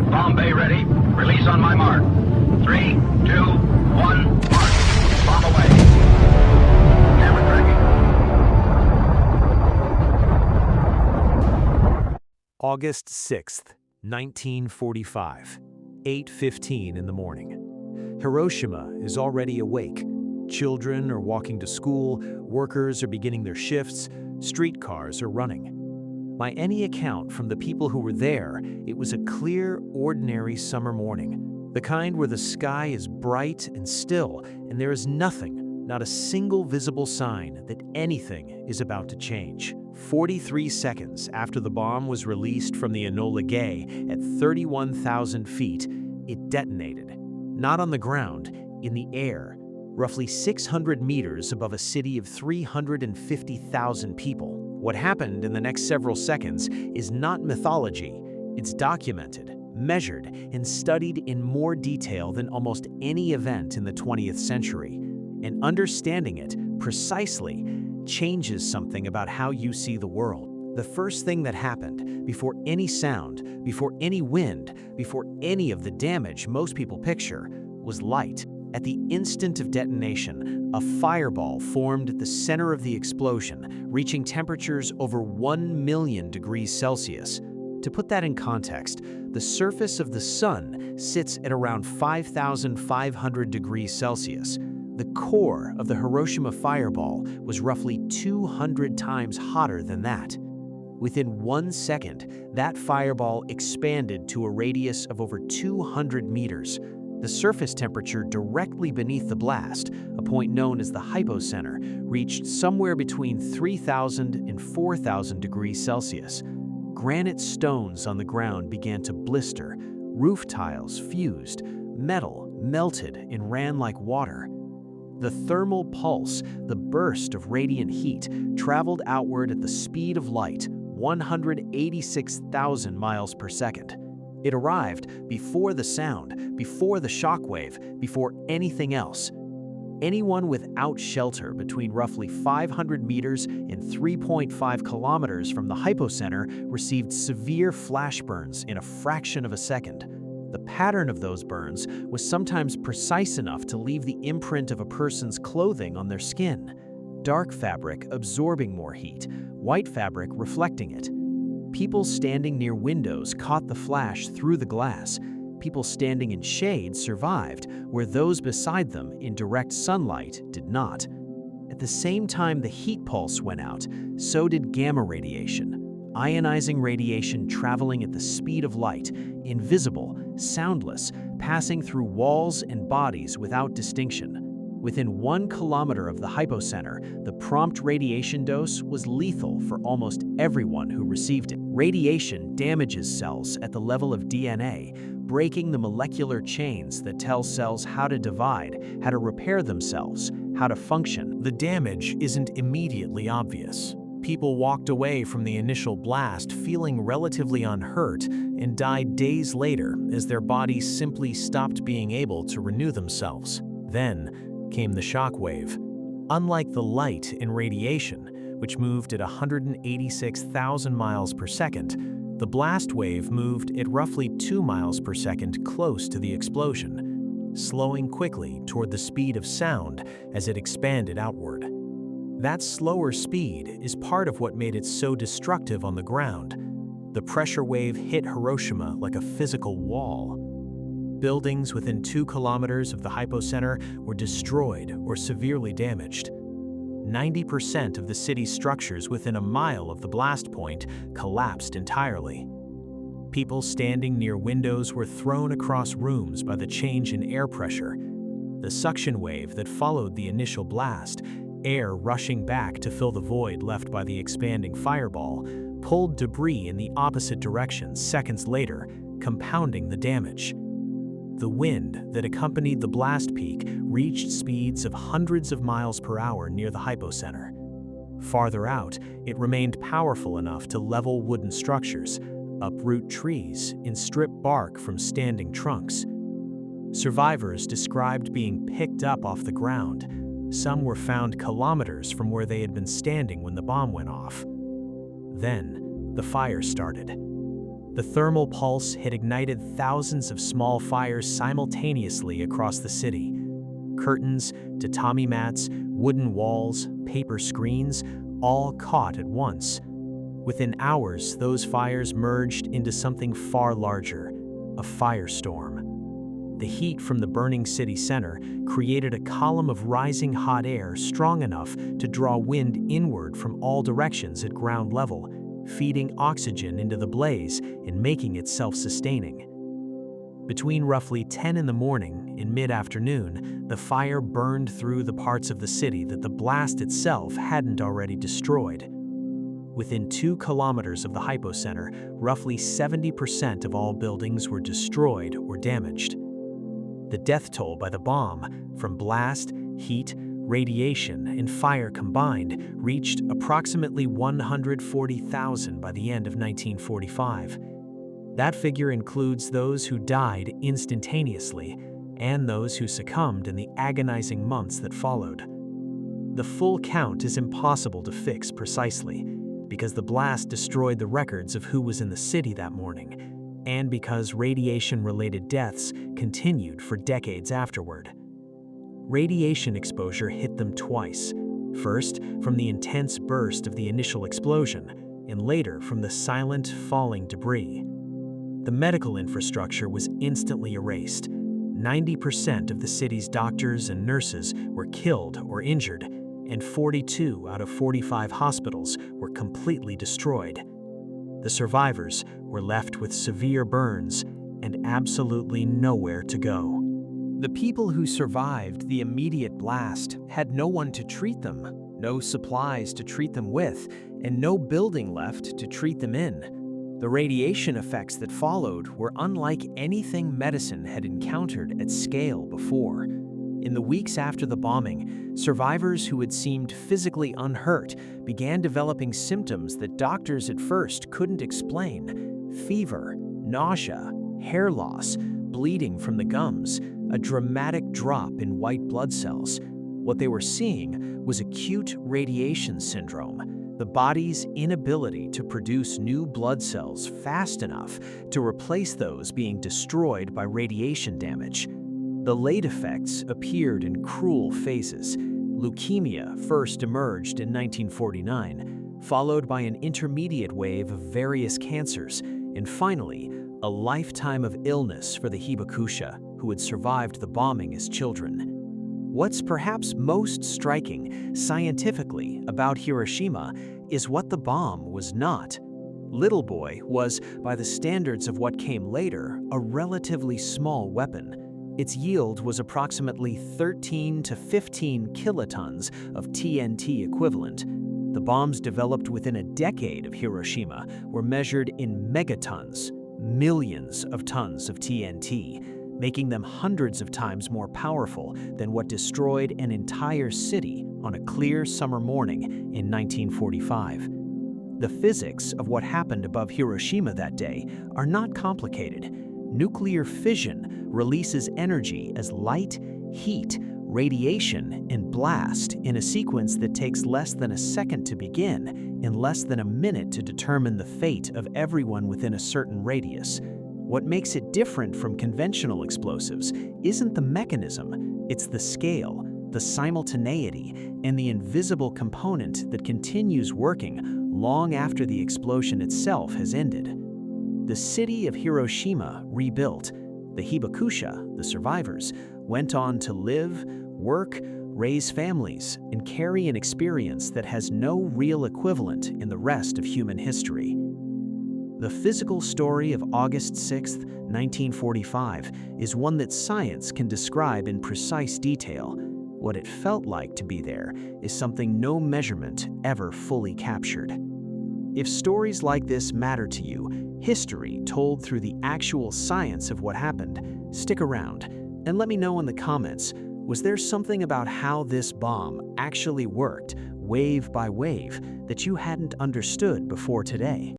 Bomb bay ready. Release on my mark. 3, 2, 1, mark. Bomb away. Camera tracking. August 6th, 1945, 8:15 in the morning. Hiroshima is already awake. Children are walking to school, workers are beginning their shifts, streetcars are running. By any account from the people who were there, it was a clear, ordinary summer morning. The kind where the sky is bright and still, and there is nothing, not a single visible sign that anything is about to change. 43 seconds after the bomb was released from the Enola Gay at 31,000 feet, it detonated. Not on the ground, in the air, roughly 600 meters above a city of 350,000 people. What happened in the next several seconds is not mythology. It's documented, measured, and studied in more detail than almost any event in the 20th century. And understanding it precisely changes something about how you see the world. The first thing that happened, before any sound, before any wind, before any of the damage most people picture, was light. At the instant of detonation, a fireball formed at the center of the explosion, reaching temperatures over 1 million degrees Celsius. To put that in context, the surface of the sun sits at around 5,500 degrees Celsius. The core of the Hiroshima fireball was roughly 200 times hotter than that. Within 1 second, that fireball expanded to a radius of over 200 meters. The surface temperature directly beneath the blast, a point known as the hypocenter, reached somewhere between 3,000 and 4,000 degrees Celsius. Granite stones on the ground began to blister, roof tiles fused, metal melted and ran like water. The thermal pulse, the burst of radiant heat, traveled outward at the speed of light, 186,000 miles per second. It arrived before the sound, before the shockwave, before anything else. Anyone without shelter between roughly 500 meters and 3.5 kilometers from the hypocenter received severe flash burns in a fraction of a second. The pattern of those burns was sometimes precise enough to leave the imprint of a person's clothing on their skin. Dark fabric absorbing more heat, white fabric reflecting it. People standing near windows caught the flash through the glass. People standing in shade survived, where those beside them in direct sunlight did not. At the same time the heat pulse went out, so did gamma radiation, ionizing radiation traveling at the speed of light, invisible, soundless, passing through walls and bodies without distinction. Within 1 kilometer of the hypocenter, the prompt radiation dose was lethal for almost everyone who received it. Radiation damages cells at the level of DNA, breaking the molecular chains that tell cells how to divide, how to repair themselves, how to function. The damage isn't immediately obvious. People walked away from the initial blast feeling relatively unhurt and died days later as their bodies simply stopped being able to renew themselves. Then came the shockwave. Unlike the light in radiation, which moved at 186,000 miles per second, the blast wave moved at roughly 2 miles per second close to the explosion, slowing quickly toward the speed of sound as it expanded outward. That slower speed is part of what made it so destructive on the ground. The pressure wave hit Hiroshima like a physical wall. Buildings within 2 kilometers of the hypocenter were destroyed or severely damaged. 90% of the city's structures within a mile of the blast point collapsed entirely. People standing near windows were thrown across rooms by the change in air pressure. The suction wave that followed the initial blast, air rushing back to fill the void left by the expanding fireball, pulled debris in the opposite direction seconds later, compounding the damage. The wind that accompanied the blast peak reached speeds of hundreds of miles per hour near the hypocenter. Farther out, it remained powerful enough to level wooden structures, uproot trees, and strip bark from standing trunks. Survivors described being picked up off the ground. Some were found kilometers from where they had been standing when the bomb went off. Then, the fire started. The thermal pulse had ignited thousands of small fires simultaneously across the city. Curtains, tatami mats, wooden walls, paper screens, all caught at once. Within hours, those fires merged into something far larger, a firestorm. The heat from the burning city center created a column of rising hot air strong enough to draw wind inward from all directions at ground level, feeding oxygen into the blaze and making it self-sustaining. Between roughly 10 in the morning and mid-afternoon, the fire burned through the parts of the city that the blast itself hadn't already destroyed. Within 2 kilometers of the hypocenter, roughly 70% of all buildings were destroyed or damaged. The death toll by the bomb, from blast, heat, radiation, and fire combined, reached approximately 140,000 by the end of 1945. That figure includes those who died instantaneously and those who succumbed in the agonizing months that followed. The full count is impossible to fix precisely, because the blast destroyed the records of who was in the city that morning, and because radiation-related deaths continued for decades afterward. Radiation exposure hit them twice, first from the intense burst of the initial explosion, and later from the silent, falling debris. The medical infrastructure was instantly erased. 90% of the city's doctors and nurses were killed or injured, and 42 out of 45 hospitals were completely destroyed. The survivors were left with severe burns and absolutely nowhere to go. The people who survived the immediate blast had no one to treat them, no supplies to treat them with, and no building left to treat them in. The radiation effects that followed were unlike anything medicine had encountered at scale before. In the weeks after the bombing, survivors who had seemed physically unhurt began developing symptoms that doctors at first couldn't explain: fever, nausea, hair loss, bleeding from the gums, a dramatic drop in white blood cells. What they were seeing was acute radiation syndrome, the body's inability to produce new blood cells fast enough to replace those being destroyed by radiation damage. The late effects appeared in cruel phases. Leukemia first emerged in 1949, followed by an intermediate wave of various cancers, and finally, a lifetime of illness for the Hibakusha, who had survived the bombing as children. What's perhaps most striking scientifically about Hiroshima is what the bomb was not. Little Boy was, by the standards of what came later, a relatively small weapon. Its yield was approximately 13 to 15 kilotons of TNT equivalent. The bombs developed within a decade of Hiroshima were measured in megatons, millions of tons of TNT, making them hundreds of times more powerful than what destroyed an entire city on a clear summer morning in 1945. The physics of what happened above Hiroshima that day are not complicated. Nuclear fission releases energy as light, heat, radiation, and blast in a sequence that takes less than a second to begin and less than a minute to determine the fate of everyone within a certain radius. What makes it different from conventional explosives isn't the mechanism, it's the scale, the simultaneity, and the invisible component that continues working long after the explosion itself has ended. The city of Hiroshima rebuilt. The Hibakusha, the survivors, went on to live, work, raise families, and carry an experience that has no real equivalent in the rest of human history. The physical story of August 6, 1945, is one that science can describe in precise detail. What it felt like to be there is something no measurement ever fully captured. If stories like this matter to you, history told through the actual science of what happened, stick around and let me know in the comments, was there something about how this bomb actually worked, wave by wave, that you hadn't understood before today?